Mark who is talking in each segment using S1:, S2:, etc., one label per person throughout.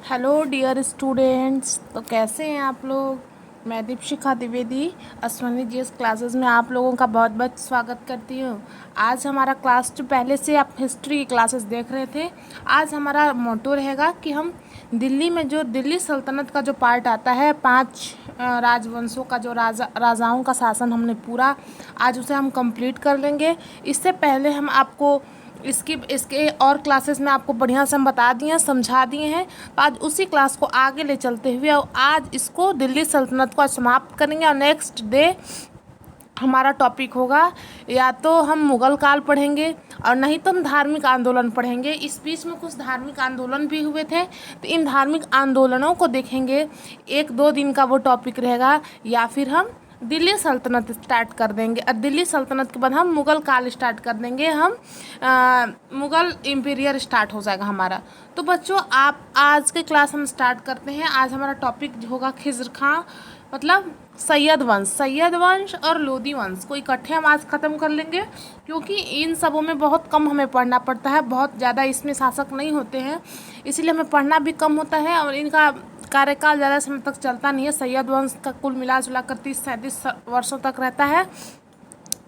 S1: Hello dear students. तो कैसे हैं आप लोग। मैं दीपशिखा द्विवेदी अश्वनी जीएस क्लासेस में आप लोगों का बहुत बहुत स्वागत करती हूँ। आज हमारा क्लास जो पहले से आप हिस्ट्री की क्लासेस देख रहे थे, आज हमारा मोटो रहेगा कि हम दिल्ली में जो दिल्ली सल्तनत का जो पार्ट आता है, 5 राजवंशों का जो राजाओं का शासन हमने पूरा आज उसे हम कंप्लीट कर लेंगे। इससे पहले हम आपको इसके और क्लासेस में आपको बढ़िया से हम बता दिए हैं, समझा दिए हैं। तो आज उसी क्लास को आगे ले चलते हुए और आज इसको दिल्ली सल्तनत को समाप्त करेंगे और नेक्स्ट डे हमारा टॉपिक होगा या तो हम मुग़ल काल पढ़ेंगे और नहीं तो हम धार्मिक आंदोलन पढ़ेंगे। इस बीच में कुछ धार्मिक आंदोलन भी हुए थे, तो इन धार्मिक आंदोलनों को देखेंगे। 1-2 दिन का वो टॉपिक रहेगा, या फिर हम दिल्ली सल्तनत स्टार्ट कर देंगे और दिल्ली सल्तनत के बाद हम मुग़ल काल स्टार्ट कर देंगे। हम मुग़ल इम्पीरियर स्टार्ट हो जाएगा हमारा। तो बच्चों, आप आज के क्लास हम स्टार्ट करते हैं। आज हमारा टॉपिक होगा खिज़र खां, मतलब सैयद वंश और लोदी वंश को इकट्ठे हम आज ख़त्म कर लेंगे, क्योंकि इन सबों में बहुत कम हमें पढ़ना पड़ता है, बहुत ज़्यादा इसमें शासक नहीं होते हैं, इसीलिए हमें पढ़ना भी कम होता है और इनका कार्यकाल ज़्यादा समय तक चलता नहीं है। सैयद वंश का कुल मिला जुला कर 30-37 वर्षों तक रहता है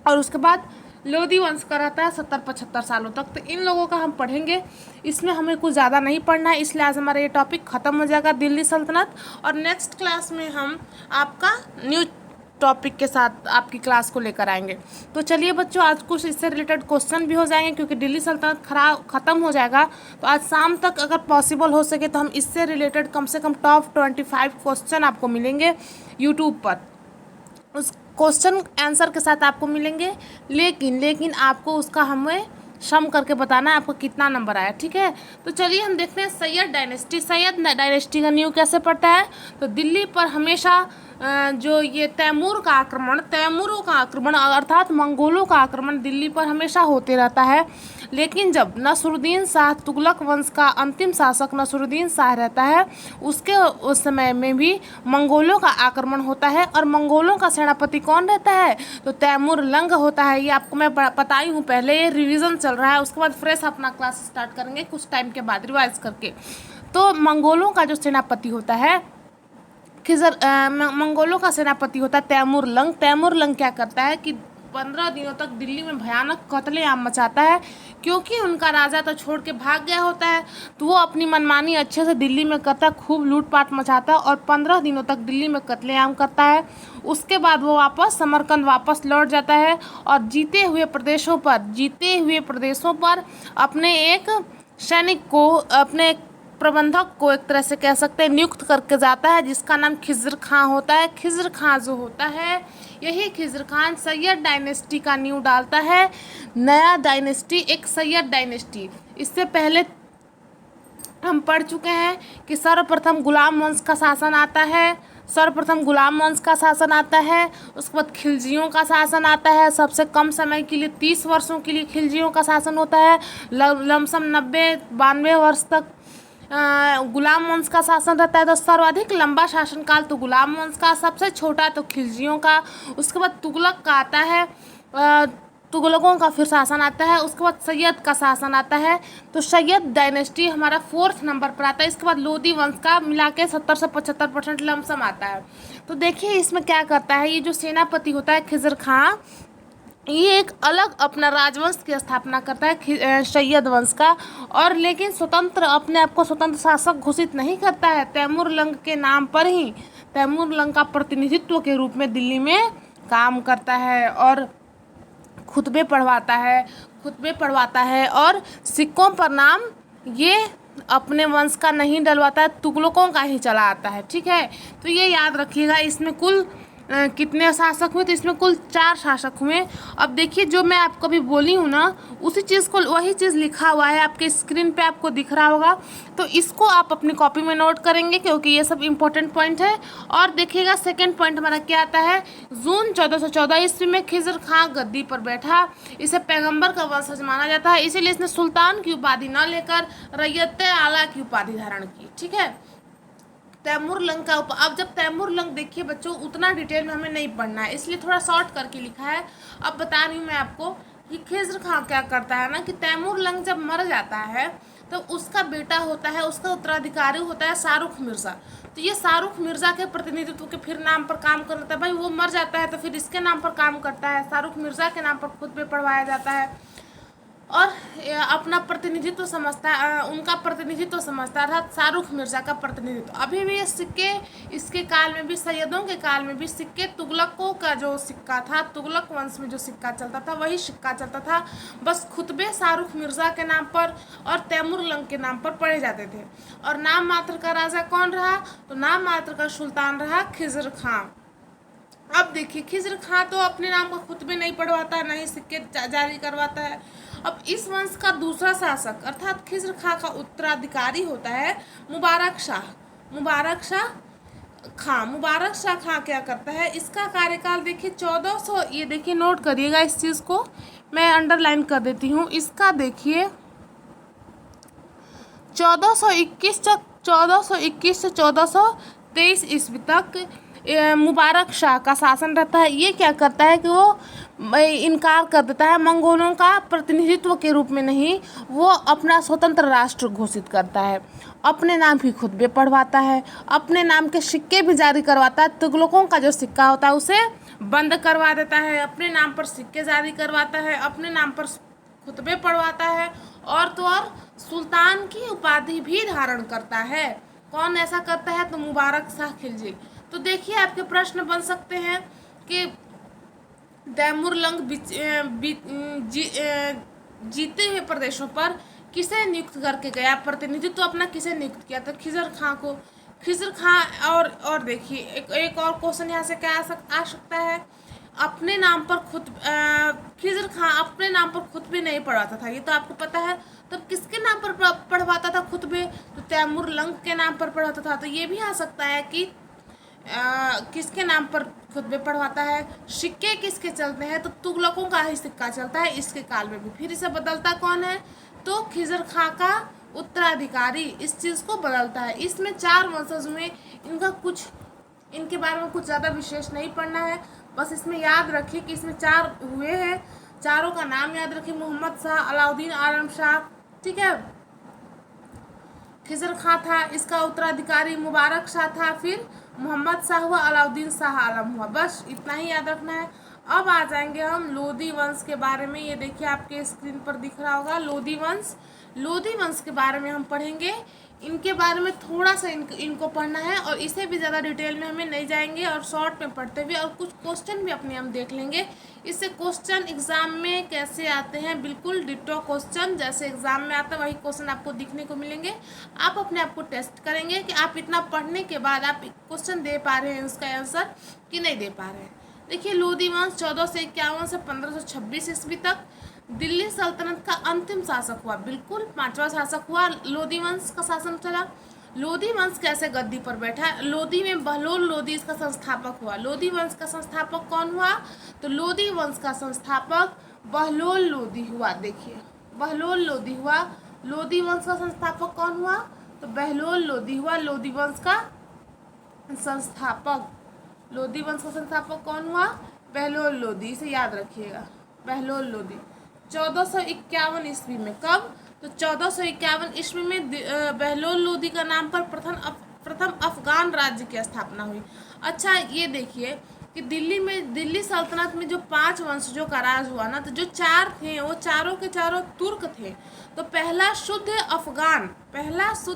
S1: और उसके बाद लोदी वंश का रहता है 70-75 सालों तक। तो इन लोगों का हम पढ़ेंगे, इसमें हमें कुछ ज़्यादा नहीं पढ़ना है, इसलिए आज हमारा ये टॉपिक ख़त्म हो जाएगा दिल्ली सल्तनत। और नेक्स्ट क्लास में हम आपका न्यू टॉपिक के साथ आपकी क्लास को लेकर आएंगे। तो चलिए बच्चों, आज कुछ इससे रिलेटेड क्वेश्चन भी हो जाएंगे, क्योंकि दिल्ली सल्तनत ख़त्म हो जाएगा। तो आज शाम तक अगर पॉसिबल हो सके तो हम इससे रिलेटेड कम से कम टॉप 25 क्वेश्चन आपको मिलेंगे यूट्यूब पर, उस क्वेश्चन आंसर के साथ आपको मिलेंगे। लेकिन आपको उसका हमें सम करके बताना है आपको कितना नंबर आया, ठीक है। तो चलिए हम देखते हैं सैयद डायनेस्टी का न्यू कैसे पड़ता है। तो दिल्ली पर हमेशा जो ये तैमूरों का आक्रमण अर्थात मंगोलों का आक्रमण दिल्ली पर हमेशा होते रहता है। लेकिन जब नसरुद्दीन शाह तुगलक वंश का अंतिम शासक नसरुद्दीन शाह रहता है, उस समय में भी मंगोलों का आक्रमण होता है। और मंगोलों का सेनापति कौन रहता है? तो तैमूर लंग होता है। ये आपको मैं बताई हूँ पहले, ये रिवीजन चल रहा है, उसके बाद फ्रेश अपना क्लास स्टार्ट करेंगे कुछ टाइम के बाद रिवाइज करके। तो मंगोलों का जो सेनापति होता है मंगोलों का सेनापति होता है तैमूर लंग क्या करता है कि 15 दिनों तक दिल्ली में भयानक कत्लेआम मचाता है, क्योंकि उनका राजा तो छोड़ के भाग गया होता है। तो वो अपनी मनमानी अच्छे से दिल्ली में करता है, खूब लूटपाट मचाता है और 15 दिनों तक दिल्ली में कत्लेआम करता है। उसके बाद वो समरकंद वापस लौट जाता है और जीते हुए प्रदेशों पर अपने एक सैनिक को, अपने प्रबंधक को एक तरह से कह सकते हैं नियुक्त करके जाता है, जिसका नाम खिज़र खां होता है। खिज़र खां जो होता है, यही खिज़र खां सैयद डायनेस्टी का न्यू डालता है, नया डायनेस्टी, एक सैयद डायनेस्टी। इससे पहले हम पढ़ चुके हैं कि सर्वप्रथम गुलाम वंश का शासन आता है, उसके बाद खिलजियों का शासन आता है। सबसे कम समय के लिए 30 वर्षों के लिए खिलजियों का शासन होता है, लमसम 90-92 वर्ष तक गुलाम वंश का शासन रहता है। तो सर्वाधिक लंबा शासनकाल तो गुलाम वंश का, सबसे छोटा तो खिलजियों का। उसके बाद तुगलक का आता है, तुगलकों का फिर शासन आता है। उसके बाद सैयद का शासन आता है। तो सैयद डायनेस्टी हमारा 4th नंबर पर आता है। इसके बाद लोदी वंश का मिला के 70 से 75% लमसम आता है। तो देखिए इसमें क्या करता है, ये जो सेनापति होता है खिज़र खां, ये एक अलग अपना राजवंश की स्थापना करता है सैयद वंश का, और लेकिन अपने आप को स्वतंत्र शासक घोषित नहीं करता है। तैमूर लंग के नाम पर ही तैमूर लंग का प्रतिनिधित्व के रूप में दिल्ली में काम करता है और खुतबे पढ़वाता है और सिक्कों पर नाम ये अपने वंश का नहीं डलवाता है, तुगलकों का ही चला आता है, ठीक है। तो ये याद रखिएगा। इसमें कुल कितने शासक हुए? तो इसमें कुल 4 शासक हुए। अब देखिए जो मैं आपको अभी बोली हूँ ना, उसी चीज़ को, वही चीज़ लिखा हुआ है आपके स्क्रीन पे, आपको दिख रहा होगा। तो इसको आप अपनी कॉपी में नोट करेंगे, क्योंकि ये सब इम्पोर्टेंट पॉइंट है। और देखिएगा सेकंड पॉइंट हमारा क्या आता है, जून 1414 ईस्वी में खिज़र खां गद्दी पर बैठा। इसे पैगंबर का वंशज माना जाता है, इसीलिए इसने सुल्तान की उपाधि न लेकर रैयत आला की उपाधि धारण की, ठीक है। तैमूर लंग का अब जब तैमूर लंग, देखिए बच्चों उतना डिटेल में हमें नहीं पढ़ना है, इसलिए थोड़ा शॉर्ट करके लिखा है। अब बता रही हूँ मैं आपको कि खिज़र खां क्या करता है ना, कि तैमूर लंग जब मर जाता है तो उसका बेटा होता है, उसका उत्तराधिकारी होता है शाहरुख मिर्ज़ा। तो ये शाहरुख मिर्ज़ा के प्रतिनिधित्व के फिर नाम पर काम करता है। भाई वो मर जाता है तो फिर इसके नाम पर काम करता है, शाहरुख मिर्ज़ा के नाम पर खुतबे पढ़वाया जाता है और अपना प्रतिनिधित्व समझता है, उनका प्रतिनिधित्व समझता है, अर्थात शाहरुख मिर्ज़ा का प्रतिनिधित्व। अभी भी ये सिक्के, इसके काल में भी, सैयदों के काल में भी सिक्के तुगलकों का जो सिक्का था, तुगलक वंश में जो सिक्का चलता था वही सिक्का चलता था। बस खुतबे शाहरुख मिर्ज़ा के नाम पर और तैमूर लंग के नाम पर पढ़े जाते थे। और नाम मात्र का राजा कौन रहा? तो नाम मात्र का सुल्तान रहा खिज़र खां। अब देखिए, खिज़र खां तो अपने नाम का खुतबे नहीं पढ़वाता है, नहीं सिक्के जारी करवाता है। अब इस वंश का दूसरा शासक अर्थात खिज़र खां का उत्तराधिकारी होता है मुबारक शाह। मुबारक शाह खां क्या करता है? इसका कार्यकाल देखिए 1400, ये देखिए नोट करिएगा इस चीज़ को, मैं अंडरलाइन कर देती हूँ। इसका देखिए 1421 से 1423 ईस्वी तक मुबारक शाह का शासन रहता है। ये क्या करता है कि वो इनकार कर देता है, मंगोलों का प्रतिनिधित्व के रूप में नहीं, वो अपना स्वतंत्र राष्ट्र घोषित करता है, अपने नाम ही खुतबे पढ़वाता है, अपने नाम के सिक्के भी जारी करवाता है। तुगलकों का जो सिक्का होता है उसे बंद करवा देता है, अपने नाम पर सिक्के जारी करवाता है, अपने नाम पर खुतबे पढ़वाता है और तो और सुल्तान की उपाधि भी धारण करता है। कौन ऐसा करता है? तो मुबारक शाह खिलजी। तो देखिए आपके प्रश्न बन सकते हैं कि तैमूर लंग जीते हुए प्रदेशों पर किसे नियुक्त करके गया, प्रतिनिधित्व अपना किसे नियुक्त किया? तो खिज़र खां को। खिज़र खां और देखिए एक और क्वेश्चन यहाँ से क्या आ सकता है, अपने नाम पर खिज़र खां अपने नाम पर खुतबे नहीं पढ़वाता था, ये तो आपको पता है। तब किसके नाम पर पढ़वाता था खुतबे? तो तैमूर लंग के नाम पर पढ़वाता था। तो ये भी आ सकता है कि किसके नाम पर खुतबे पढ़वाता है। सिक्के किसके चलते हैं? तो तुगलकों का ही सिक्का चलता है इसके काल में भी। फिर इसे बदलता कौन है? तो खिज़र खां का उत्तराधिकारी इस चीज़ को बदलता है। इसमें 4 वंशज हुए, इनके बारे में कुछ ज़्यादा विशेष नहीं पढ़ना है, बस इसमें याद रखिए कि इसमें 4 हुए हैं, चारों का नाम याद रखिए, मोहम्मद शाह, अलाउद्दीन आलम शाह, ठीक है। खिज़र खां था, इसका उत्तराधिकारी मुबारक शाह था, फिर मोहम्मद शाह हुआ, अलाउद्दीन शाह आलम हुआ, बस इतना ही याद रखना है। अब आ जाएंगे हम लोधी वंश के बारे में। ये देखिए आपके स्क्रीन पर दिख रहा होगा लोधी वंश। लोधी वंश के बारे में हम पढ़ेंगे, इनके बारे में थोड़ा सा इनको पढ़ना है और इसे भी ज़्यादा डिटेल में हमें नहीं जाएंगे और शॉर्ट में पढ़ते हुए और कुछ क्वेश्चन भी अपने हम देख लेंगे। इससे क्वेश्चन एग्ज़ाम में कैसे आते हैं, बिल्कुल डिटो क्वेश्चन जैसे एग्ज़ाम में आता है वही क्वेश्चन आपको दिखने को मिलेंगे। आप अपने आप को टेस्ट करेंगे कि आप इतना पढ़ने के बाद आप क्वेश्चन दे पा रहे हैं उसका आंसर कि नहीं दे पा रहे हैं। देखिए लोधी वंश 1451 से 1526 ईस्वी तक दिल्ली सल्तनत का अंतिम शासक हुआ, बिल्कुल 5वां शासक हुआ, लोधी वंश का शासन चला। लोधी वंश कैसे गद्दी पर बैठा? लोधी में बहलोल लोधी इसका संस्थापक हुआ। लोधी वंश का संस्थापक कौन हुआ? तो लोधी वंश का संस्थापक बहलोल लोधी हुआ। देखिए बहलोल लोधी हुआ। लोधी वंश का संस्थापक कौन हुआ? तो बहलोल लोधी हुआ। लोधी वंश का संस्थापक, लोधी वंश का संस्थापक कौन हुआ? बहलोल लोधी, इसे याद रखिएगा, बहलोल लोधी। 1451 ईस्वी में, कब? तो 1451 ईस्वी में बहलोल लोधी का नाम पर प्रथम अफगान राज्य की स्थापना हुई। अच्छा ये देखिए कि दिल्ली सल्तनत में जो 5 वंशजों का राज हुआ ना, तो जो 4 थे वो चारों के चारों तुर्क थे। तो पहला शुद्ध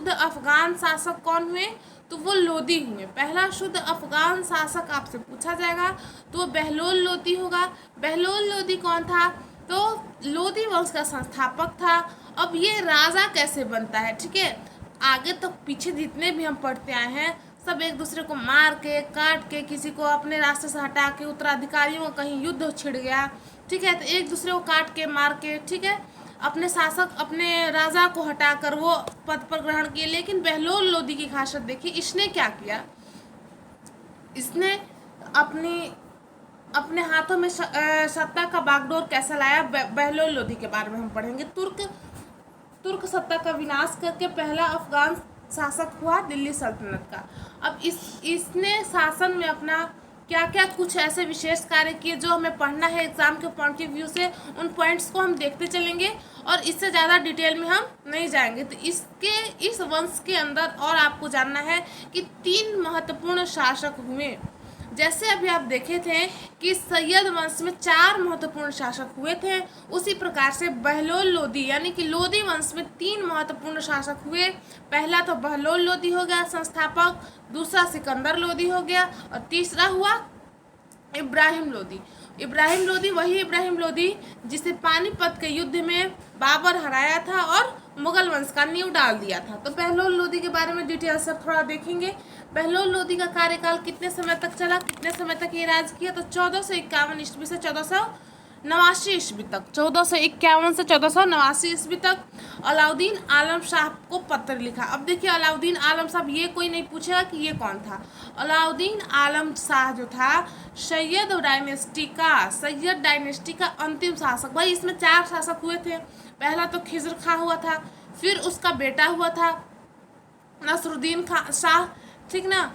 S1: अफगान शासक कौन हुए? तो वो लोधी हुए। पहला शुद्ध अफगान शासक आपसे पूछा जाएगा तो वो बहलोल लोधी होगा। बहलोल लोधी कौन था? तो लोधी वंश का संस्थापक था। अब ये राजा कैसे बनता है, ठीक है, आगे तो पीछे जितने भी हम पढ़ते आए हैं सब एक दूसरे को मार के काट के, किसी को अपने रास्ते से हटा के, उत्तराधिकारियों का कहीं युद्ध छिड़ गया, ठीक है, तो एक दूसरे को काट के मार के, ठीक है, अपने शासक अपने राजा को हटाकर वो पद पर ग्रहण किए। लेकिन बहलोल लोधी की खासियत देखिए, इसने क्या किया, इसने अपने हाथों में सत्ता का बागडोर कैसा लाया, बहलोल लोधी के बारे में हम पढ़ेंगे। तुर्क सत्ता का विनाश करके पहला अफगान शासक हुआ दिल्ली सल्तनत का। अब इसने शासन में अपना क्या क्या कुछ ऐसे विशेष कार्य किए जो हमें पढ़ना है एग्जाम के पॉइंट ऑफ व्यू से, उन पॉइंट्स को हम देखते चलेंगे और इससे ज़्यादा डिटेल में हम नहीं जाएंगे। तो इस वंश के अंदर और आपको जानना है कि 3 महत्वपूर्ण शासक हुए। जैसे अभी आप देखे थे कि सैयद वंश में 4 महत्वपूर्ण शासक हुए थे, उसी प्रकार से बहलोल लोदी यानी कि लोदी वंश में 3 महत्वपूर्ण शासक हुए। पहला तो बहलोल लोदी हो गया संस्थापक, दूसरा सिकंदर लोदी हो गया और तीसरा हुआ इब्राहिम लोदी। इब्राहिम लोदी वही इब्राहिम लोदी जिसे पानीपत के युद्ध में बाबर हराया था और मुगल वंश का नींव डाल दिया था। तो बहलोल लोदी के बारे में डिटेल से थोड़ा देखेंगे। बहलोल लोदी का कार्यकाल कितने समय तक चला, कितने समय तक ये राज किया, तो 1451 ईस्वी से 1489 ईस्वी तक, 1451 से 1489 ईस्वी तक अलाउद्दीन आलम शाह को पत्र लिखा। अब देखिए अलाउद्दीन आलम साहब, ये कोई नहीं पूछेगा कि ये कौन था। अलाउद्दीन आलम शाह जो था सैयद डायनेस्टी का अंतिम शासक। भाई इसमें 4 शासक हुए थे। पहला तो खिज़र खां हुआ था, फिर उसका बेटा हुआ था नसरुद्दीन खां शाह, ठीक ना,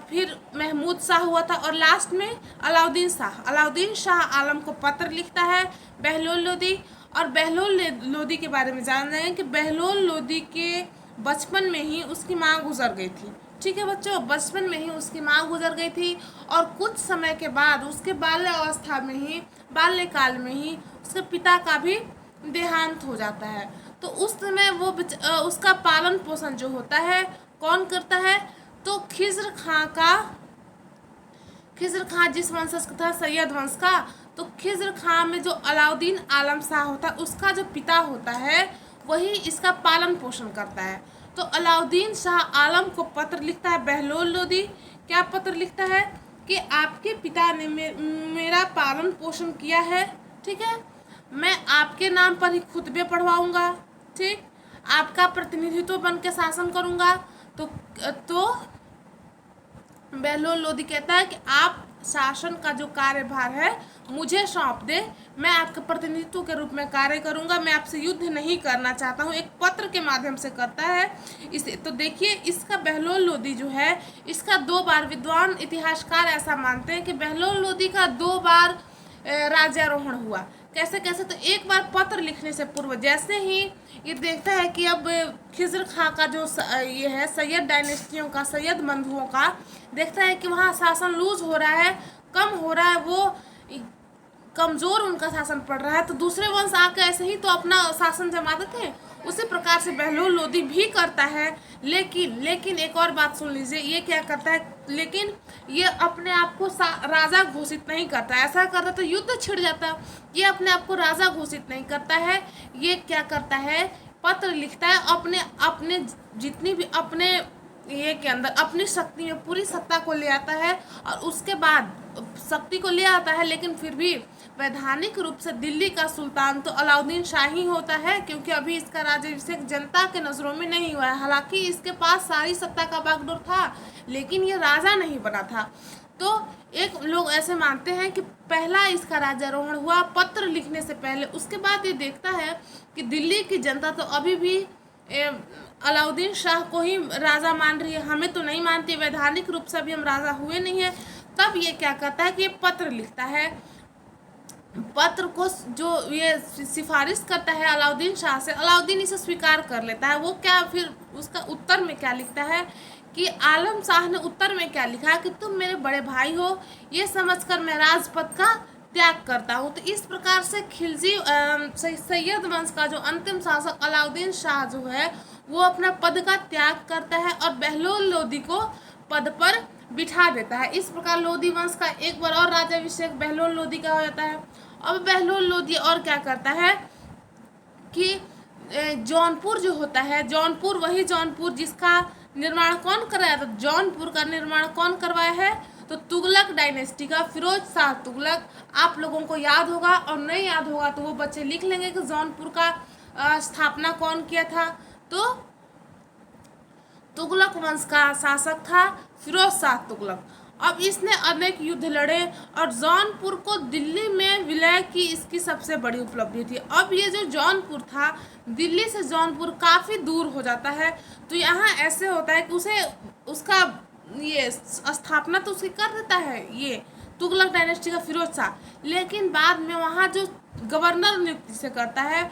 S1: फिर महमूद शाह हुआ था और लास्ट में अलाउद्दीन शाह। अलाउद्दीन शाह आलम को पत्र लिखता है बहलोल लोदी। और बहलोल लोदी के बारे में जान रहे हैं कि बहलोल लोदी के बचपन में ही उसकी माँ गुजर गई थी। ठीक है बच्चों, बचपन में ही उसकी माँ गुजर गई थी और कुछ समय के बाद उसके बाल्यकाल में ही उसके पिता का भी देहांत हो जाता है। तो उस समय वो उसका पालन पोषण जो होता है कौन करता है, तो खिज़र खां जिस वंशज का था सैयद वंश का, तो खिज़र खां में जो अलाउद्दीन आलम शाह होता है उसका जो पिता होता है वही इसका पालन पोषण करता है। तो अलाउद्दीन शाह आलम को पत्र लिखता है बहलोल लोदी। क्या पत्र लिखता है कि आपके पिता ने मेरा पालन पोषण किया है, ठीक है, मैं आपके नाम पर ही खुतबे पढ़वाऊँगा, ठीक, आपका प्रतिनिधित्व बन के शासन करूँगा। तो बहलोल लोदी कहता है कि आप शासन का जो कार्यभार है मुझे सौंप दे, मैं आपके प्रतिनिधित्व के रूप में कार्य करूंगा, मैं आपसे युद्ध नहीं करना चाहता हूँ। एक पत्र के माध्यम से करता है इसे। तो देखिए इसका बहलोल लोदी जो है इसका 2 बार, विद्वान इतिहासकार ऐसा मानते हैं कि बहलोल लोदी का 2 बार राज्यारोहण हुआ। कैसे कैसे, तो एक बार पत्र लिखने से पूर्व जैसे ही ये देखता है कि अब खिज़र खां का जो ये है सैयद डायनेस्टियों का, सैयद बंधुओं का, देखता है कि वहाँ शासन लूज हो रहा है, कम हो रहा है, वो कमज़ोर उनका शासन पड़ रहा है, तो दूसरे वंश आके ऐसे ही तो अपना शासन जमा देते हैं। उसी प्रकार से बहलोल लोदी भी करता है। लेकिन एक और बात सुन लीजिए, ये क्या करता है, लेकिन ये अपने आप को राजा घोषित नहीं करता। ऐसा करता तो युद्ध छिड़ जाता। ये अपने आप को राजा घोषित नहीं करता है। ये क्या करता है, पत्र लिखता है, अपने जितनी भी अपने ये के अंदर अपनी शक्ति में पूरी सत्ता को ले आता है और उसके बाद शक्ति को ले आता है, लेकिन फिर भी वैधानिक रूप से दिल्ली का सुल्तान तो अलाउद्दीन शाह ही होता है, क्योंकि अभी इसका राज्याभिषेक जनता के नज़रों में नहीं हुआ है। हालांकि इसके पास सारी सत्ता का बागडोर था, लेकिन ये राजा नहीं बना था। तो एक लोग ऐसे मानते हैं कि पहला इसका राज्यारोहण हुआ पत्र लिखने से पहले। उसके बाद ये देखता है कि दिल्ली की जनता तो अभी भी अलाउद्दीन शाह को ही राजा मान रही है, हमें तो नहीं मानती, वैधानिक रूप से अभी हम राजा हुए नहीं है। तब ये क्या करता है कि ये पत्र लिखता है। पत्र को जो ये सिफारिश करता है अलाउद्दीन शाह से, अलाउद्दीन इसे स्वीकार कर लेता है। वो क्या फिर उसका उत्तर में क्या लिखता है कि आलम शाह ने उत्तर में क्या लिखा कि तुम मेरे बड़े भाई हो, ये समझकर मैं राजपद का त्याग करता हूँ। तो इस प्रकार से खिलजी सैयद वंश का जो अंतिम शासक अलाउद्दीन शाह जो है वो अपना पद का त्याग करता है और बहलोल लोदी को पद पर बिठा देता है। इस प्रकार लोदी वंश का एक बार और राज्याभिषेक बहलोल लोदी का हो जाता है। अब बहलोल लोदी और क्या करता है कि जौनपुर जो होता है, जौनपुर वही जौनपुर जिसका निर्माण कौन कराया, तो जौनपुर का निर्माण कौन करवाया है, तो तुगलक डायनेस्टी का फिरोज शाह तुगलक। आप लोगों को याद होगा और नहीं याद होगा तो वो बच्चे लिख लेंगे कि जौनपुर का स्थापना कौन किया था, तो तुगलक वंश का शासक था फिरोज शाह तुगलक। अब इसने अनेक युद्ध लड़े और जौनपुर को दिल्ली में विलय की इसकी सबसे बड़ी उपलब्धि थी। अब ये जो जौनपुर था, दिल्ली से जौनपुर काफ़ी दूर हो जाता है, तो यहाँ ऐसे होता है कि उसका ये स्थापना तो उसकी कर देता है ये तुगलक डायनेस्टी का फिरोज शाह, लेकिन बाद में वहाँ जो गवर्नर नियुक्ति से करता है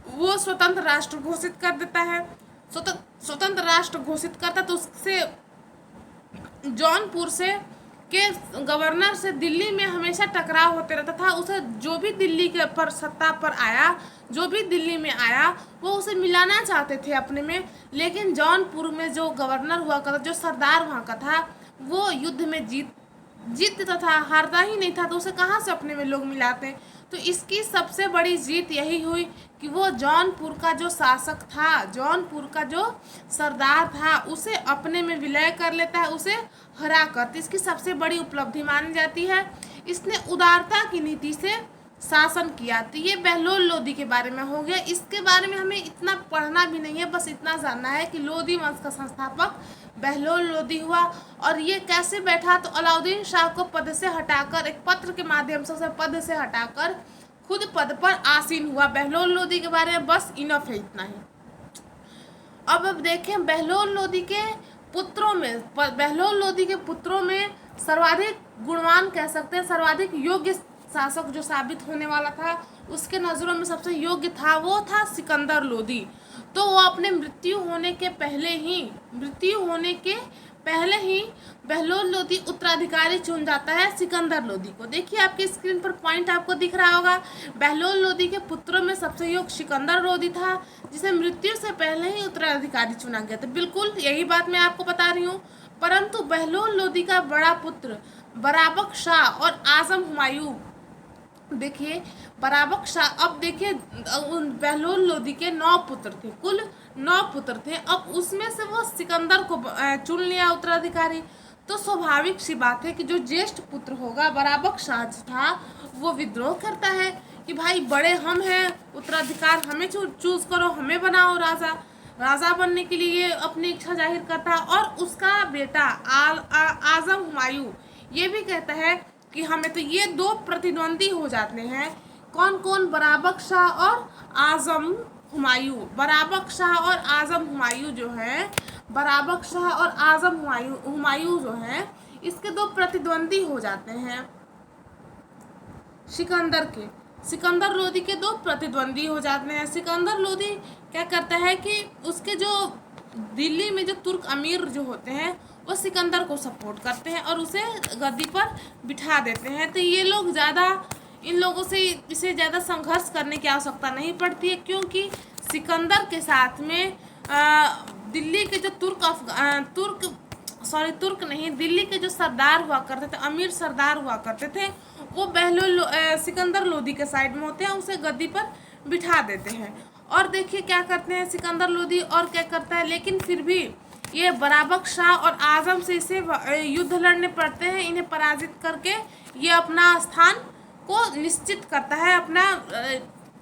S1: वो स्वतंत्र राष्ट्र घोषित कर देता है। स्वतंत्र राष्ट्र घोषित करता तो उससे जौनपुर से के गवर्नर से दिल्ली में हमेशा टकराव होते रहता था। उसे जो भी दिल्ली के पर सत्ता पर आया, जो भी दिल्ली में आया, वो उसे मिलाना चाहते थे अपने में, लेकिन जौनपुर में जो गवर्नर हुआ करता, जो सरदार वहाँ का था, वो युद्ध में जीतता था, हारता ही नहीं था, तो उसे कहाँ से अपने में लोग मिलाते। तो इसकी सबसे बड़ी जीत यही हुई कि वो जौनपुर का जो शासक था, जौनपुर का जो सरदार था, उसे अपने में विलय कर लेता है, उसे हरा कर। तो इसकी सबसे बड़ी उपलब्धि मानी जाती है। इसने उदारता की नीति से शासन किया। तो ये बहलोल लोदी के बारे में हो गया। इसके बारे में हमें इतना पढ़ना भी नहीं है, बस इतना जानना है कि लोदी वंश का संस्थापक बहलोल लोदी हुआ। और ये कैसे बैठा, तो अलाउद्दीन शाह को पद से हटाकर, एक पत्र के माध्यम से उसे पद से हटाकर खुद पद पर आसीन हुआ। बहलोल लोदी के बारे में बस इनफ है, इतना ही। अब देखें बहलोल लोदी के पुत्रों में, बहलोल लोदी के पुत्रों में सर्वाधिक गुणवान कह सकते हैं, सर्वाधिक योग्य शासक जो साबित होने वाला था, उसके नज़रों में सबसे योग्य था, वो था सिकंदर लोदी। तो वो अपने मृत्यु होने के पहले ही बहलोल लोदी उत्तराधिकारी चुन जाता है सिकंदर लोदी को। देखिए आपकी स्क्रीन पर पॉइंट आपको दिख रहा होगा। बहलोल लोदी के पुत्रों में सबसे योग्य सिकंदर लोदी था, जिसे मृत्यु से पहले ही उत्तराधिकारी चुना गया था। बिल्कुल यही बात मैं आपको बता रही हूँ। परंतु बहलोल लोदी का बड़ा पुत्र बराबक शाह और आजम हुमायूं, देखिए बराबक शाह, अब देखिए बहलोल लोदी के 9 पुत्र थे, कुल 9 पुत्र थे। अब उसमें से वो सिकंदर को चुन लिया उत्तराधिकारी। तो स्वाभाविक सी बात है कि जो ज्येष्ठ पुत्र होगा बराबक शाह था, वो विद्रोह करता है कि भाई बड़े हम हैं, उत्तराधिकार हमें चूज करो, हमें बनाओ राजा बनने के लिए अपनी इच्छा जाहिर करता। और उसका बेटा आजम हुमायूं ये भी कहता है कि हमें, तो ये 2 प्रतिद्वंदी हो जाते हैं। कौन कौन, बराबक शाह और आजम हुमायूं। बराबक शाह और आजम हुमायूं जो है, बराबक शाह और आजम हुमायूं जो है, इसके 2 प्रतिद्वंदी हो जाते हैं। सिकंदर लोदी के 2 प्रतिद्वंदी हो जाते हैं। सिकंदर लोदी क्या करता है कि उसके जो दिल्ली में जो तुर्क अमीर जो होते हैं, वो सिकंदर को सपोर्ट करते हैं और उसे गद्दी पर बिठा देते हैं। तो ये लोग इन लोगों से इसे ज़्यादा संघर्ष करने की आवश्यकता नहीं पड़ती है, क्योंकि सिकंदर के साथ में दिल्ली के जो दिल्ली के जो सरदार हुआ करते थे, अमीर सरदार हुआ करते थे, वो सिकंदर लोदी के साइड में होते हैं, उसे गद्दी पर बिठा देते हैं। और देखिए क्या करते हैं सिकंदर लोदी, और क्या करता है, लेकिन फिर भी ये बराबक शाह और आजम से इसे युद्ध लड़ने पड़ते हैं। इन्हें पराजित करके ये अपना स्थान को निश्चित करता है, अपना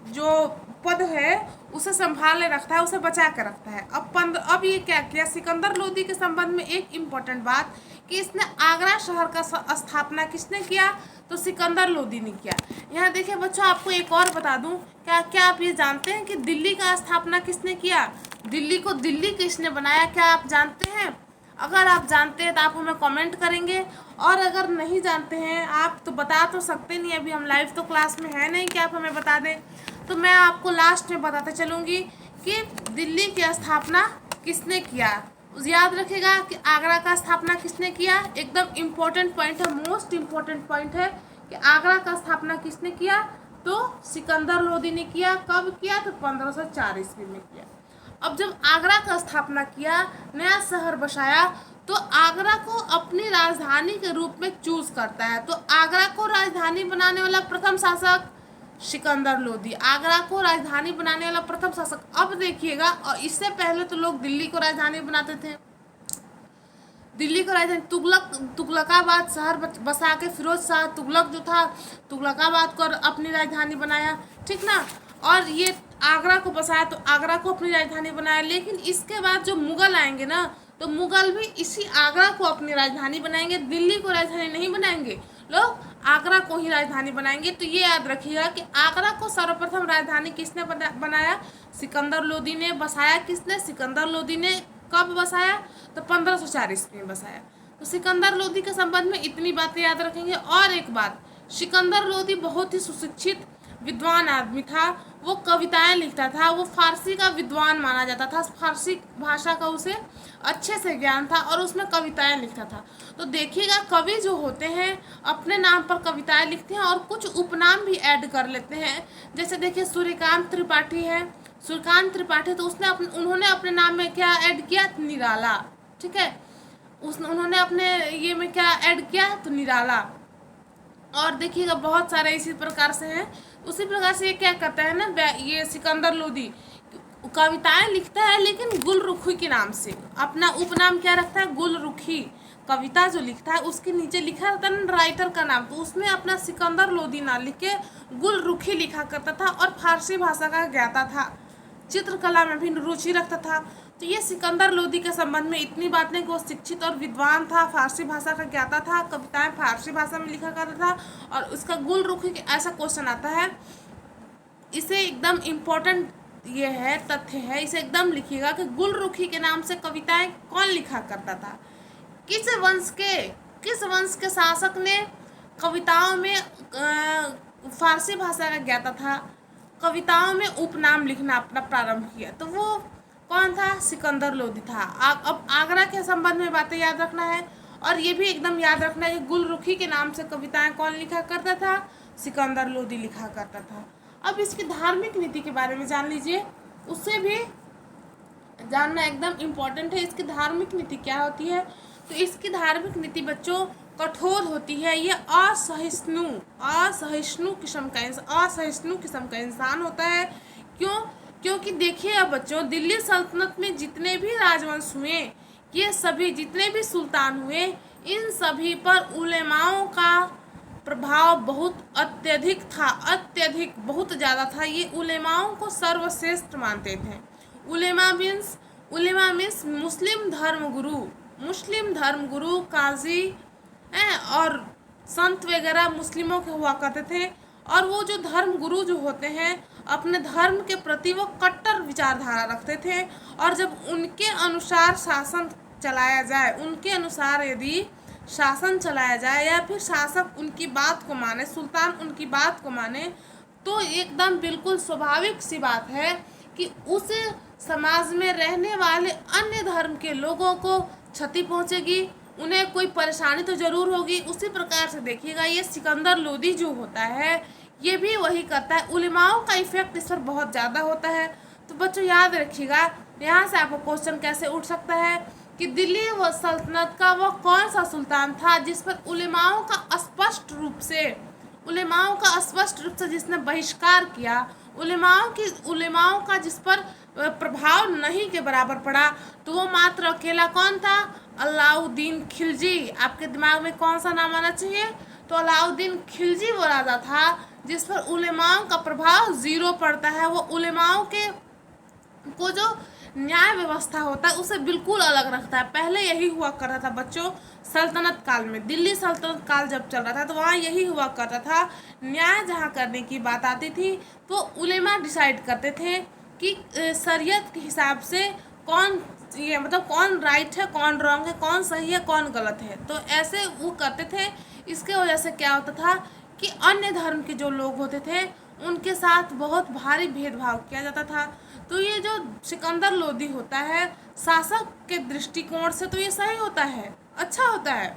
S1: जो पद है उसे संभाले रखता है, उसे बचा कर रखता है। अब ये क्या किया सिकंदर लोदी के संबंध में एक इम्पोर्टेंट बात कि इसने आगरा शहर का स्थापना किसने किया, तो सिकंदर लोदी ने किया। यहाँ देखिए बच्चों, आपको एक और बता दूं, क्या आप ये जानते हैं कि दिल्ली का स्थापना किसने किया, दिल्ली को दिल्ली किसने बनाया, क्या आप जानते हैं? अगर आप जानते हैं तो आप हमें कमेंट करेंगे, और अगर नहीं जानते हैं आप तो बता तो सकते नहीं, अभी हम लाइव तो क्लास में है नहीं कि आप हमें बता दें। तो मैं आपको लास्ट में बताते चलूँगी कि दिल्ली की स्थापना किसने किया। याद रखिएगा कि आगरा का स्थापना किसने किया, एकदम इम्पोर्टेंट पॉइंट है, मोस्ट इम्पोर्टेंट पॉइंट है कि आगरा का स्थापना किसने किया, तो सिकंदर लोदी ने किया। कब किया, तो 1504 ईस्वी में किया। अब जब आगरा का स्थापना किया, नया शहर बसाया, तो आगरा को अपनी राजधानी के रूप में चूज करता है। तो आगरा को राजधानी बनाने वाला प्रथम शासक सिकंदर लोदी, आगरा को राजधानी बनाने वाला प्रथम शासक। अब देखिएगा, और इससे पहले तो लोग दिल्ली को राजधानी बनाते थे, दिल्ली को राजधानी तुगलकाबाद शहर बसा के फिरोज शाह तुगलक जो था, तुगलकाबाद को अपनी राजधानी बनाया, ठीक ना। और ये आगरा को बसाया, तो आगरा को अपनी राजधानी बनाया। लेकिन इसके बाद जो मुगल आएंगे ना, तो मुगल भी इसी आगरा को अपनी राजधानी बनाएंगे, दिल्ली को राजधानी नहीं बनाएंगे, लोग आगरा को ही राजधानी बनाएंगे। तो ये याद रखिएगा कि आगरा को सर्वप्रथम राजधानी किसने बनाया, सिकंदर लोदी ने। बसाया किसने, सिकंदर लोदी ने। कब बसाया, तो 1504 ईस्वी में बसाया। तो सिकंदर लोदी के संबंध में इतनी बातें याद रखेंगे। और एक बात, सिकंदर लोदी बहुत ही सुशिक्षित विद्वान आदमी था। वो कविताएं लिखता था, वो फारसी का विद्वान माना जाता था, फारसी भाषा का उसे अच्छे से ज्ञान था और उसमें कविताएं लिखता था। तो देखिएगा, कवि जो होते हैं अपने नाम पर कविताएं लिखते हैं और कुछ उपनाम भी ऐड कर लेते हैं। जैसे देखिए, सूर्यकांत त्रिपाठी है, सूर्यकांत त्रिपाठी, तो उन्होंने अपने नाम में क्या ऐड किया? निराला। ठीक है, उन्होंने अपने ये में क्या ऐड किया? तो निराला। और देखिएगा बहुत सारे इसी प्रकार से हैं। उसी प्रकार से ये क्या करता है ना, ये सिकंदर लोदी कविताएं लिखता है, लेकिन गुलरुखी के नाम से अपना उपनाम क्या रखता है? गुलरुखी। कविता जो लिखता है उसके नीचे लिखा रहता है राइटर का नाम, तो उसमें अपना सिकंदर लोदी ना लिख के गुलरुखी लिखा करता था और फारसी भाषा का ज्ञाता था, चित्रकला में भी रुचि रखता था। तो ये सिकंदर लोदी के संबंध में इतनी बात नहीं कि वो शिक्षित और विद्वान था, फारसी भाषा का ज्ञाता था, कविताएं फारसी भाषा में लिखा करता था। और उसका गुलरुखी, ऐसा क्वेश्चन आता है, इसे एकदम इम्पोर्टेंट ये है, तथ्य है, इसे एकदम लिखिएगा कि गुलरुखी के नाम से कविताएं कौन लिखा करता था? किस वंश के शासक ने कविताओं में फारसी भाषा का ज्ञाता था, कविताओं में उपनाम लिखना अपना प्रारंभ किया? तो वो कौन था? सिकंदर लोदी था। अब आगरा के संबंध में बातें याद रखना है और ये भी एकदम याद रखना है कि गुलरुखी के नाम से कविताएं कौन लिखा करता था? सिकंदर लोदी लिखा करता था। अब इसकी धार्मिक नीति के बारे में जान लीजिए, उससे भी जानना एकदम इम्पोर्टेंट है। इसकी धार्मिक नीति क्या होती है? तो इसकी धार्मिक नीति बच्चों कठोर होती है। ये असहिष्णु किस्म का इंसान होता है। क्यों? क्योंकि देखिए अब बच्चों, दिल्ली सल्तनत में जितने भी राजवंश हुए, ये सभी जितने भी सुल्तान हुए, इन सभी पर उलेमाओं का प्रभाव बहुत अत्यधिक था, अत्यधिक बहुत ज़्यादा था। ये उलेमाओं को सर्वश्रेष्ठ मानते थे। उलेमा मीन्स मुस्लिम धर्मगुरु काजी और संत वगैरह मुस्लिमों के हुआ करते थे। और वो जो धर्म गुरु जो होते हैं, अपने धर्म के प्रति वो कट्टर विचारधारा रखते थे। और जब उनके अनुसार शासन चलाया जाए, उनके अनुसार यदि शासन चलाया जाए या फिर शासक उनकी बात को माने, सुल्तान उनकी बात को माने, तो एकदम बिल्कुल स्वाभाविक सी बात है कि उस समाज में रहने वाले अन्य धर्म के लोगों को क्षति पहुंचेगी, उन्हें कोई परेशानी तो ज़रूर होगी। उसी प्रकार से देखिएगा, ये सिकंदर लोदी जो होता है ये भी वही करता है। उलेमाओं का इफेक्ट इस पर बहुत ज़्यादा होता है। तो बच्चों याद रखिएगा, यहाँ से आपको क्वेश्चन कैसे उठ सकता है कि दिल्ली व सल्तनत का वो कौन सा सुल्तान था जिस पर उलेमाओं का स्पष्ट रूप से जिसने बहिष्कार किया, उलेमाओं का जिस पर प्रभाव नहीं के बराबर पड़ा, तो वो मात्र अकेला कौन था? अलाउद्दीन खिलजी। आपके दिमाग में कौन सा नाम आना चाहिए? तो अलाउद्दीन खिलजी वो राजा था जिस पर उलेमाओं का प्रभाव 0 पड़ता है। वो उलेमाओं को जो न्याय व्यवस्था होता है उसे बिल्कुल अलग रखता है। पहले यही हुआ करता था बच्चों, सल्तनत काल में, दिल्ली सल्तनत काल जब चल रहा था तो वहाँ यही हुआ करता था। न्याय जहाँ करने की बात आती थी तो उलेमा डिसाइड करते थे कि शरीयत के हिसाब से कौन राइट है, कौन रॉन्ग है, कौन सही है, कौन गलत है। तो ऐसे वो करते थे। इसके वजह से क्या होता था कि अन्य धर्म के जो लोग होते थे उनके साथ बहुत भारी भेदभाव किया जाता था। तो ये जो सिकंदर लोदी होता है, शासक के दृष्टिकोण से तो ये सही होता है, अच्छा होता है,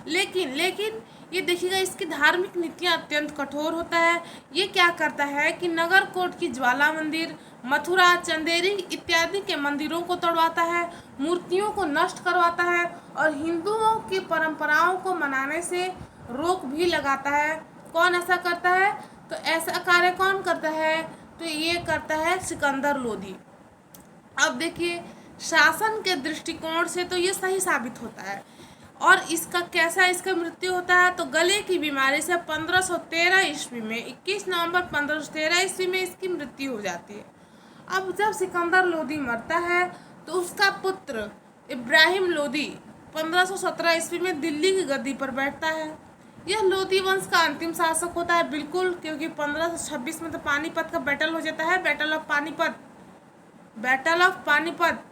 S1: लेकिन ये देखिएगा इसकी धार्मिक नीतियाँ अत्यंत कठोर होता है। ये क्या करता है कि नगरकोट की ज्वाला मंदिर, मथुरा, चंदेरी इत्यादि के मंदिरों को तोड़वाता है, मूर्तियों को नष्ट करवाता है और हिंदुओं की परंपराओं को मनाने से रोक भी लगाता है। कौन ऐसा करता है? तो ऐसा कार्य कौन करता है? तो ये करता है सिकंदर लोदी। अब देखिए, शासन के दृष्टिकोण से तो ये सही साबित होता है। और इसका मृत्यु होता है तो गले की बीमारी से 1513 ईस्वी में, 21 नवंबर 1513 ईस्वी में इसकी मृत्यु हो जाती है। अब जब सिकंदर लोदी मरता है तो उसका पुत्र इब्राहिम लोदी 1517 ईस्वी में दिल्ली की गद्दी पर बैठता है। यह लोदी वंश का अंतिम शासक होता है बिल्कुल, क्योंकि 1526 में तो पानीपत का बैटल हो जाता है, बैटल ऑफ पानीपत।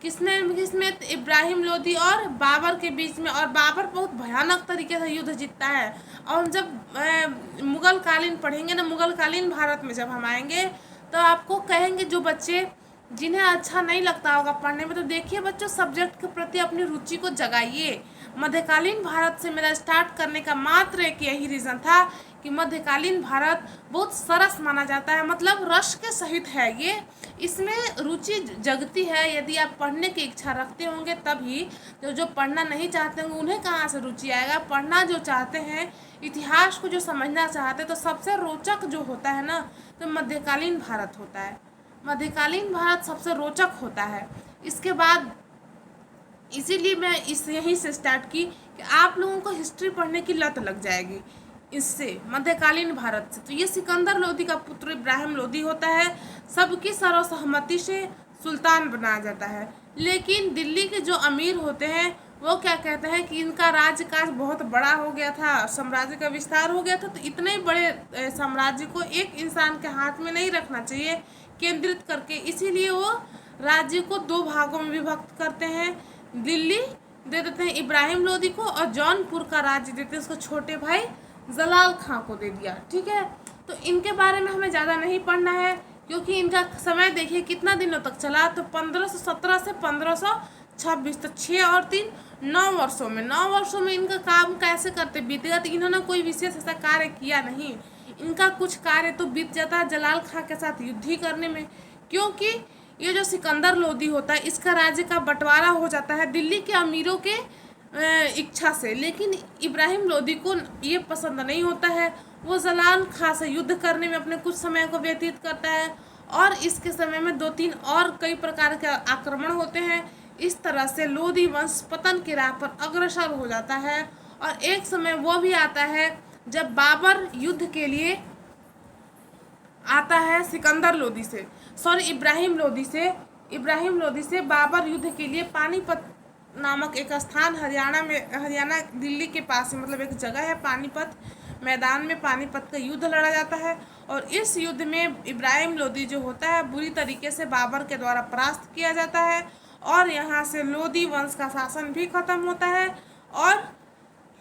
S1: किसने किसमें? इब्राहिम लोदी और बाबर के बीच में। और बाबर बहुत भयानक तरीके से युद्ध जीतता है। और हम जब मुगल कालीन पढ़ेंगे ना, मुगल कालीन भारत में जब हम आएंगे तो आपको कहेंगे, जो बच्चे जिन्हें अच्छा नहीं लगता होगा पढ़ने में, तो देखिए बच्चों, सब्जेक्ट के प्रति अपनी रुचि को जगाइए। मध्यकालीन भारत से मेरा स्टार्ट करने का मात्र एक यही रीज़न था कि मध्यकालीन भारत बहुत सरस माना जाता है, मतलब रस के सहित है ये। इसमें रुचि जगती है यदि आप पढ़ने की इच्छा रखते होंगे तभी। जो पढ़ना नहीं चाहते होंगे उन्हें कहाँ से रुचि आएगा? पढ़ना जो चाहते हैं, इतिहास को जो समझना चाहते हैं, तो सबसे रोचक जो होता है ना, तो मध्यकालीन भारत होता है। मध्यकालीन भारत सबसे रोचक होता है। इसके बाद इसीलिए मैं यहीं से स्टार्ट की कि आप लोगों को हिस्ट्री पढ़ने की लत लग जाएगी इससे, मध्यकालीन भारत से। तो ये सिकंदर लोदी का पुत्र इब्राहिम लोदी होता है। सबकी सर्वसहमति से सुल्तान बनाया जाता है। लेकिन दिल्ली के जो अमीर होते हैं वो क्या कहते हैं कि इनका राज्यकाज बहुत बड़ा हो गया था, साम्राज्य का विस्तार हो गया था, तो इतने बड़े साम्राज्य को एक इंसान के हाथ में नहीं रखना चाहिए केंद्रित करके। इसीलिए वो राज्य को दो भागों में विभक्त करते हैं। दिल्ली दे देते हैं इब्राहिम लोदी को, और जौनपुर का राज्य देते हैं उसको छोटे भाई जलाल खां को दे दिया। ठीक है, तो इनके बारे में हमें ज़्यादा नहीं पढ़ना है, क्योंकि इनका समय देखिए कितना दिनों तक चला, तो 1517 से 1526, तो 6 और 3 9 वर्षों में। 9 वर्षों में इनका काम कैसे करते बीतेगा? तो इन्होंने कोई विशेष ऐसा कार्य किया नहीं। इनका कुछ कार्य तो बीत जाता है जलाल खां के साथ युद्ध ही करने में, क्योंकि ये जो सिकंदर लोदी होता है इसका राज्य का बंटवारा हो जाता है दिल्ली के अमीरों के इच्छा से। लेकिन इब्राहिम लोदी को ये पसंद नहीं होता है। वो जलाल खां से युद्ध करने में अपने कुछ समय को व्यतीत करता है, और इसके समय में 2-3 और कई प्रकार के आक्रमण होते हैं। इस तरह से लोदी वंश पतन की राह पर अग्रसर हो जाता है। और एक समय वो भी आता है जब बाबर युद्ध के लिए आता है सिकंदर लोदी से, सॉरी इब्राहिम लोदी से बाबर युद्ध के लिए पानीपत नामक एक स्थान हरियाणा दिल्ली के पास है, मतलब एक जगह है पानीपत मैदान में पानीपत का युद्ध लड़ा जाता है। और इस युद्ध में इब्राहिम लोदी जो होता है बुरी तरीके से बाबर के द्वारा परास्त किया जाता है, और यहाँ से लोदी वंश का शासन भी खत्म होता है। और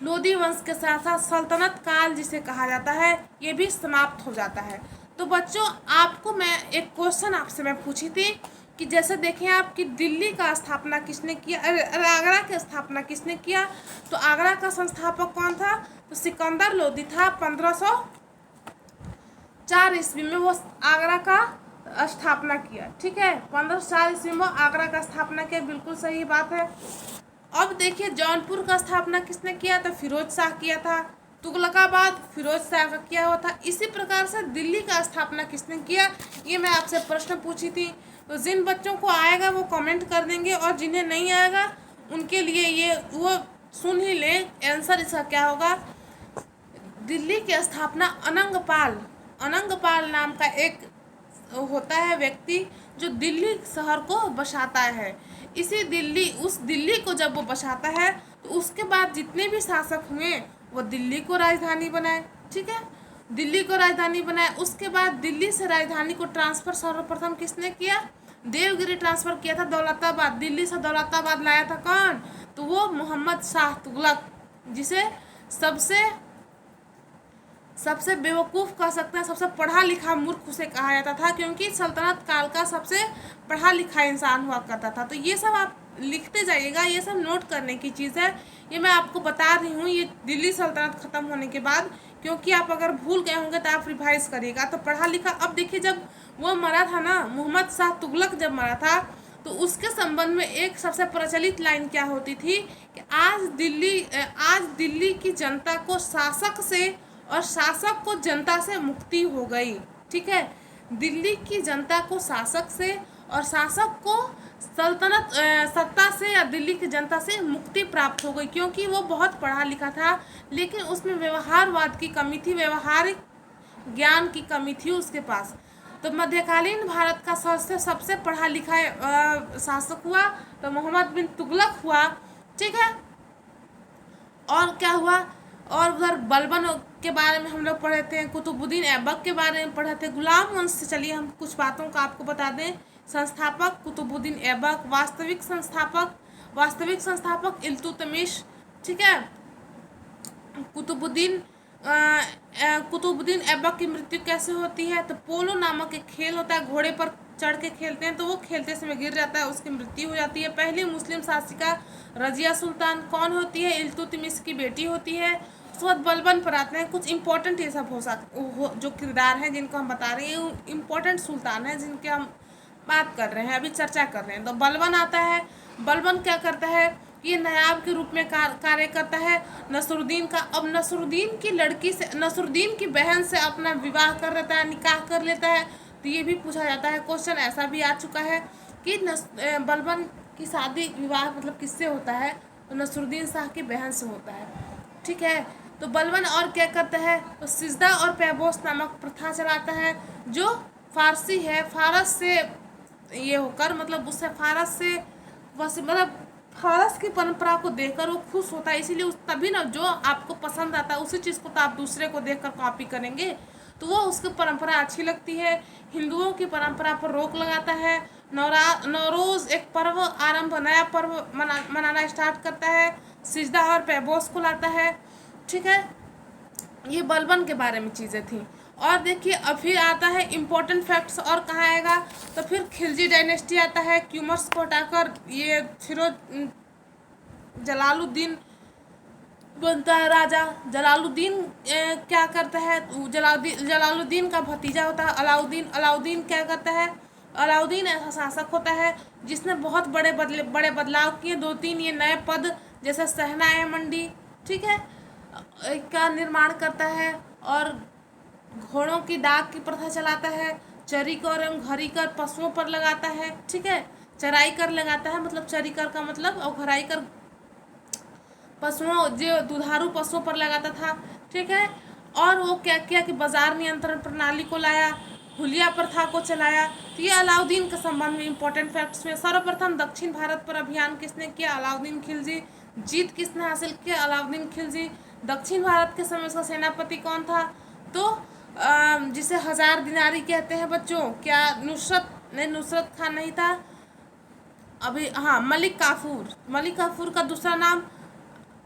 S1: लोदी वंश के साथ साथ सल्तनत काल जिसे कहा जाता है ये भी समाप्त हो जाता है। तो बच्चों, आपको मैं एक क्वेश्चन आपसे मैं पूछी थी कि जैसे देखें आप कि दिल्ली का स्थापना किसने किया, आगरा की स्थापना किसने किया? तो आगरा का संस्थापक कौन था? तो सिकंदर लोदी था। 1504 ईस्वी में वो आगरा का स्थापना किया। ठीक है, 1504 ईस्वी में आगरा का स्थापना किया, बिल्कुल सही बात है। अब देखिए जौनपुर का स्थापना किसने किया? तो फिरोज शाह किया था। तुगलकाबाद फिरोज शाह का किया हुआ था। इसी प्रकार से दिल्ली का स्थापना किसने किया? ये मैं आपसे प्रश्न पूछी थी। तो जिन बच्चों को आएगा वो कमेंट कर देंगे, और जिन्हें नहीं आएगा उनके लिए ये वो सुन ही लें आंसर इसका क्या होगा। दिल्ली की स्थापना अनंगपाल नाम का एक होता है व्यक्ति जो दिल्ली शहर को बसाता है। उस दिल्ली को जब वो बसाता है तो उसके बाद जितने भी शासक हुए वो दिल्ली को राजधानी बनाए। ठीक है, दिल्ली को राजधानी बनाए। उसके बाद दिल्ली से राजधानी को ट्रांसफ़र सर्वप्रथम किसने किया? देवगिरी ट्रांसफ़र किया था दौलताबाद। दिल्ली से दौलताबाद लाया था कौन? तो वो मोहम्मद शाह तुगलक, जिसे सबसे बेवकूफ़ कह सकते हैं, सबसे पढ़ा लिखा मूर्ख उसे कहा जाता था, क्योंकि सल्तनत काल का सबसे पढ़ा लिखा इंसान हुआ करता था। तो ये सब आप लिखते जाइएगा, ये सब नोट करने की चीज़ है। ये मैं आपको बता रही हूँ ये दिल्ली सल्तनत ख़त्म होने के बाद, क्योंकि आप अगर भूल गए होंगे तो आप रिवाइज करिएगा। तो पढ़ा लिखा, अब देखिए जब वो मरा था ना, मोहम्मद शाह तुगलक जब मरा था, तो उसके संबंध में एक सबसे प्रचलित लाइन क्या होती थी कि आज दिल्ली की जनता को शासक से और शासक को जनता से मुक्ति हो गई। ठीक है, दिल्ली की जनता को शासक से और शासक को सत्ता से या दिल्ली की जनता से मुक्ति प्राप्त हो गई, क्योंकि वो बहुत पढ़ा लिखा था, लेकिन उसमें व्यवहारवाद की कमी थी, व्यवहारिक ज्ञान की कमी थी उसके पास। तो मध्यकालीन भारत का सबसे पढ़ा लिखा शासक हुआ तो मोहम्मद बिन तुगलक हुआ। ठीक है, और क्या हुआ? और उधर बलबन के बारे में हम लोग पढ़े थे, कुतुबुद्दीन ऐबक के बारे में पढ़े थे, गुलाम वंश से। चलिए हम कुछ बातों का आपको बता दें संस्थापक कुतुबुद्दीन ऐबक, वास्तविक संस्थापक इल्तुतमिश। ठीक है। कुतुबुद्दीन कुतुबुद्दीन ऐबक की मृत्यु कैसे होती है? तो पोलो नामक एक खेल होता है, घोड़े पर चढ़ के खेलते हैं, तो वो खेलते समय गिर जाता है, उसकी मृत्यु हो जाती है। पहली मुस्लिम शासिका रजिया सुल्तान कौन होती है? इल्तुतमिश की बेटी होती है। उसके बाद बलबन पर आते हैं। कुछ इंपॉर्टेंट ये सब जो किरदार हैं जिनको हम बता रहे हैं, इंपॉर्टेंट सुल्तान हैं जिनके हम बात कर रहे हैं, अभी चर्चा कर रहे हैं। तो बलबन आता है। बलबन क्या करता है? ये नायाब के रूप में कार्य करता है नसरुद्दीन का। अब नसरुद्दीन की लड़की से, नसरुद्दीन की बहन से अपना विवाह कर लेता है, निकाह कर लेता है। तो ये भी पूछा जाता है, क्वेश्चन ऐसा भी आ चुका है कि बलबन की शादी विवाह मतलब किससे होता है? तो नसरुद्दीन शाह की बहन से होता है। ठीक है। तो बलबन और क्या करता है? तो सिजदा और पैबोस नामक प्रथा चलाता है, जो फारसी है, फारस से ये होकर, मतलब उससे फारस से मतलब फारस की परंपरा को देखकर वो खुश होता है, इसीलिए तभी ना जो आपको पसंद आता है उसी चीज़ को तो आप दूसरे को देखकर कॉपी करेंगे, तो वो उसकी परंपरा अच्छी लगती है। हिंदुओं की परंपरा पर रोक लगाता है। नौरोज़ एक पर्व आरंभ, नया पर्व मनाना स्टार्ट करता है। सिजदा और पैबोस को लाता है। ठीक है। ये बलबन के बारे में चीज़ें थी। और देखिए अब फिर आता है इम्पोर्टेंट फैक्ट्स, और कहाँ आएगा? तो फिर खिलजी डायनेस्टी आता है। क्यूमर्स को हटाकर ये फिरोज जलालुद्दीन बनता है राजा। जलालुद्दीन क्या करता है? जलालुद्दीन का भतीजा होता है अलाउद्दीन। अलाउद्दीन क्या करता है? अलाउद्दीन ऐसा शासक होता है जिसने बहुत बड़े बदलाव किए। 2-3 ये नए पद जैसे सहनाए मंडी, ठीक है, का निर्माण करता है, और घोड़ों की डाक की प्रथा चलाता है। चरी कर एवं घरी कर पशुओं पर लगाता है। ठीक है। चराई कर लगाता है, मतलब चरी कर का मतलब, और घराई कर पशुओं जो दुधारू पशुओं पर लगाता था। ठीक है। और वो क्या किया कि बाजार नियंत्रण प्रणाली को लाया, हुलिया प्रथा को चलाया। तो ये अलाउद्दीन के संबंध में इंपॉर्टेंट फैक्ट्स में। सर्वप्रथम दक्षिण भारत पर अभियान किसने किया? अलाउद्दीन खिलजी। जीत किसने हासिल किया? अलाउद्दीन खिलजी। दक्षिण भारत के समय उसका सेनापति कौन था? तो जिसे 1000 दिनारी कहते हैं बच्चों। क्या नुसरत खान नहीं था अभी, हाँ, मलिक काफूर। मलिक काफूर का दूसरा नाम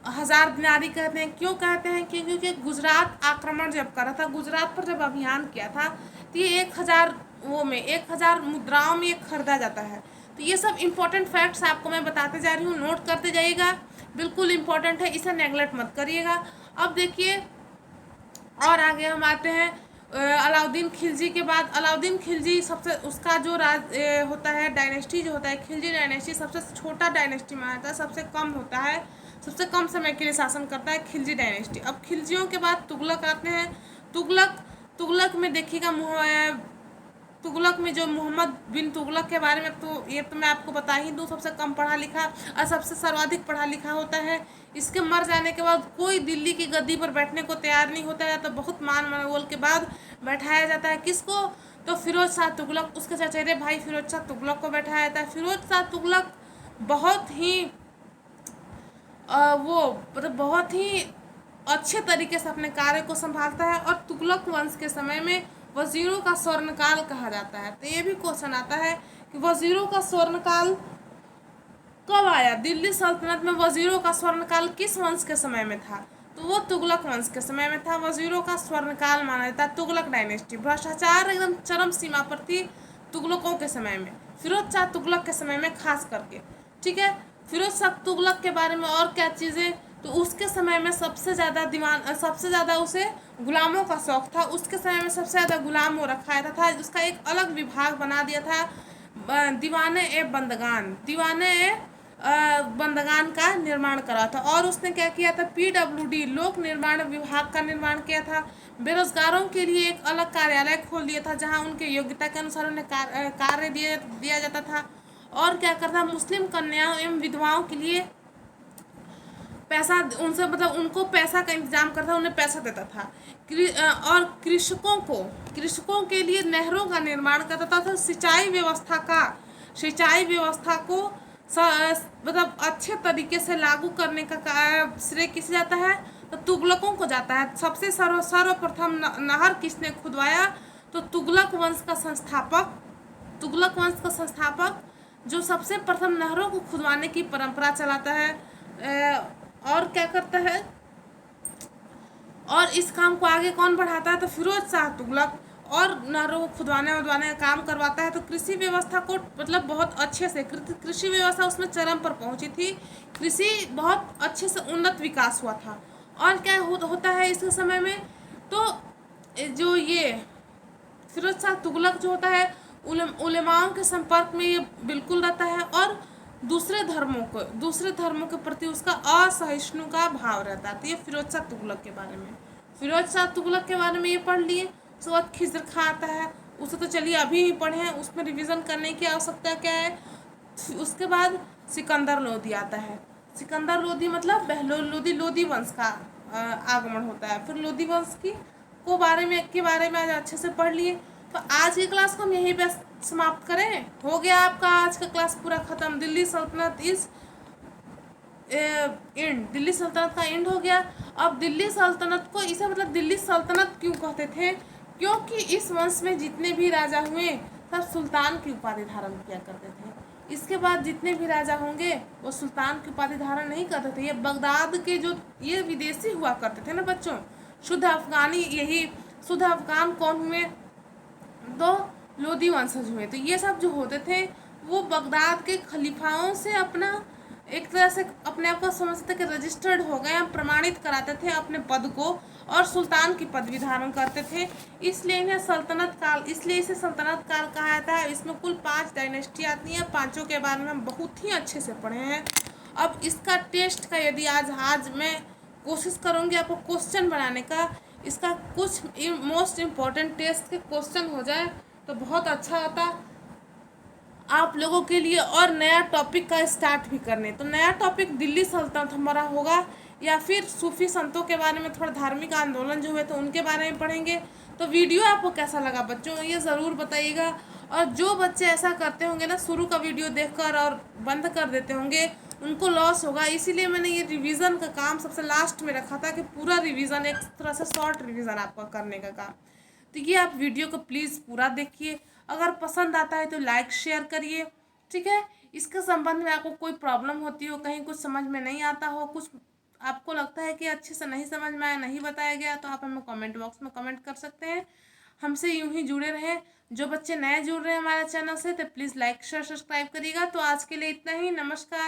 S1: 1000 दिनारी कहते हैं। क्यों कहते हैं? क्योंकि गुजरात आक्रमण जब करा था, गुजरात पर जब अभियान किया था, तो ये 1000 मुद्राओं में ये खरीदा जाता है। तो ये सब इम्पोर्टेंट फैक्ट्स आपको मैं बताते जा रही हूँ, नोट करते जाइएगा, बिल्कुल इम्पोर्टेंट है, इसे नेगलेक्ट मत करिएगा। अब देखिए और आगे हम आते हैं अलाउद्दीन खिलजी के बाद। अलाउद्दीन खिलजी सबसे, उसका जो राज होता है, डायनेस्टी जो होता है, खिलजी डायनेस्टी सबसे छोटा डायनेस्टी माना जाता है, सबसे कम होता है, सबसे कम समय के लिए शासन करता है खिलजी डायनेस्टी। अब खिलजियों के बाद तुगलक आते हैं। तुगलक में देखिएगा, तुगलक में जो मोहम्मद बिन तुगलक के बारे में, तो ये तो मैं आपको बता ही दूँ, सबसे कम पढ़ा लिखा और सबसे सर्वाधिक पढ़ा लिखा होता है। इसके मर जाने के बाद कोई दिल्ली की गद्दी पर बैठने को तैयार नहीं होता है, तो बहुत मान मनोबल के बाद बैठाया जाता है। किसको? तो फिरोज शाह तुगलक, उसके चचेरे भाई फिरोज शाह तुगलक को बैठाया जाता है। फिरोज शाह तुगलक बहुत ही बहुत ही अच्छे तरीके से अपने कार्य को संभालता है, और तुगलक वंश के समय में वजीरों का स्वर्णकाल कहा जाता है। तो ये भी क्वेश्चन आता है कि वजीरों का स्वर्णकाल कब आया? दिल्ली सल्तनत में वजीरों का स्वर्णकाल किस वंश के समय में था? तो वो तुगलक वंश के समय में था। वजीरों का स्वर्णकाल माना जाता है तुगलक डायनेस्टी। भ्रष्टाचार एकदम चरम सीमा पर थी तुगलकों के समय में, फिरोज शाह तुगलक के समय में खास करके। ठीक है। फिरोज शाह तुगलक के बारे में और क्या चीज़ें? तो उसके समय में सबसे ज़्यादा उसे गुलामों का शौक था। उसके समय में सबसे ज़्यादा गुलाम वो रखाया था। उसका एक अलग विभाग बना दिया था, दीवाने बंदगान का निर्माण करा था। और उसने क्या किया था? PWD लोक निर्माण विभाग का निर्माण किया था। बेरोजगारों के लिए एक अलग कार्यालय खोल दिया था, जहां उनके योग्यता के अनुसार उन्हें कार्य दिया जाता था। और क्या करता? मुस्लिम कन्याओं एवं विधवाओं के लिए पैसा, उनसे मतलब उनको पैसा का इंतजाम करता, उन्हें पैसा देता था। और कृषकों के लिए नहरों का निर्माण करता था। सिंचाई व्यवस्था को मतलब अच्छे तरीके से लागू करने का श्रेय किसे जाता है? तो तुगलकों को जाता है। सबसे सर्वप्रथम नहर किसने खुदवाया? तो तुगलक वंश का संस्थापक तुगलक वंश का संस्थापक जो सबसे प्रथम नहरों को खुदवाने की परंपरा चलाता है, और क्या करता है, और इस काम को आगे कौन बढ़ाता है, तो फिरोज शाह तुगलक, और नहरों को खुदवाने का काम करवाता है। तो कृषि व्यवस्था को मतलब बहुत अच्छे से कृषि व्यवस्था उसमें चरम पर पहुंची थी, कृषि बहुत अच्छे से उन्नत विकास हुआ था। और क्या होता है इस समय में, तो जो ये फिरोज शाह तुगलक जो होता है उलेमाओं के संपर्क में ये बिल्कुल रहता है, और दूसरे धर्मों के प्रति उसका असहिष्णु का भाव रहता है। तो ये फिरोज शाह तुगलक के बारे में, फिरोज शाह तुगलक के बारे में ये पढ़ लिए। उसके बाद खिजर खां आता है, उसे तो चलिए अभी ही पढ़े हैं, उसमें रिवीजन करने की आवश्यकता क्या है। उसके बाद सिकंदर लोदी आता है। सिकंदर लोदी मतलब बहलोल लोदी, लोदी वंश का आगमन होता है। फिर लोदी वंश के बारे में आज अच्छे से पढ़ लिए। तो आज की क्लास को हम यहीं पे समाप्त करें। हो गया आपका आज का क्लास पूरा खत्म। दिल्ली सल्तनत इज इंड, दिल्ली सल्तनत का इंड हो गया। अब दिल्ली सल्तनत को इसे मतलब दिल्ली सल्तनत क्यों कहते थे, क्योंकि इस वंश में जितने भी राजा हुए सब सुल्तान की उपाधि धारण किया करते थे। इसके बाद जितने भी राजा होंगे वो सुल्तान की उपाधि धारण नहीं करते थे। ये बगदाद के जो ये विदेशी हुआ करते थे ना बच्चों, शुद्ध अफगानी, यही शुद्ध अफगान कौन हुए, तो लोदी वंशज हुए। तो ये सब जो होते थे वो बगदाद के खलीफाओं से अपना एक तरह से अपने आप को समझते कि रजिस्टर्ड हो गए, प्रमाणित कराते थे अपने पद को, और सुल्तान की पदवी धारण करते थे। इसलिए इन्हें इसे सल्तनत काल कहा जाता है। इसमें कुल 5 डायनेस्टी आती हैं, पांचों के बारे में हम बहुत ही अच्छे से पढ़े हैं। अब इसका टेस्ट का यदि आज मैं कोशिश करूँगी आपको क्वेश्चन बनाने का, इसका कुछ मोस्ट इम्पॉर्टेंट टेस्ट के क्वेश्चन हो जाए तो बहुत अच्छा होता आप लोगों के लिए, और नया टॉपिक का स्टार्ट भी करने। तो नया टॉपिक दिल्ली सल्तनत हमारा होगा, या फिर सूफी संतों के बारे में, थोड़ा धार्मिक आंदोलन जो हुए तो उनके बारे में पढ़ेंगे। तो वीडियो आपको कैसा लगा बच्चों ये ज़रूर बताइएगा। और जो बच्चे ऐसा करते होंगे ना, शुरू का वीडियो देखकर और बंद कर देते होंगे, उनको लॉस होगा। इसीलिए मैंने ये रिवीजन का काम सबसे लास्ट में रखा था कि पूरा रिवीजन, एक तरह से शॉर्ट रिवीजन आपका करने का काम। तो ये आप वीडियो को प्लीज़ पूरा देखिए। अगर पसंद आता है तो लाइक शेयर करिए, ठीक है। इसके संबंध में आपको कोई प्रॉब्लम होती हो, कहीं कुछ समझ में नहीं आता हो, कुछ आपको लगता है कि अच्छे से नहीं समझ में आया, नहीं बताया गया, तो आप हमें कमेंट बॉक्स में कमेंट कर सकते हैं। हमसे यूं ही जुड़े रहें। जो बच्चे नए जुड़ रहे हैं हमारे चैनल से तो प्लीज़ लाइक शेयर सब्सक्राइब करिएगा। तो आज के लिए इतना ही, नमस्कार।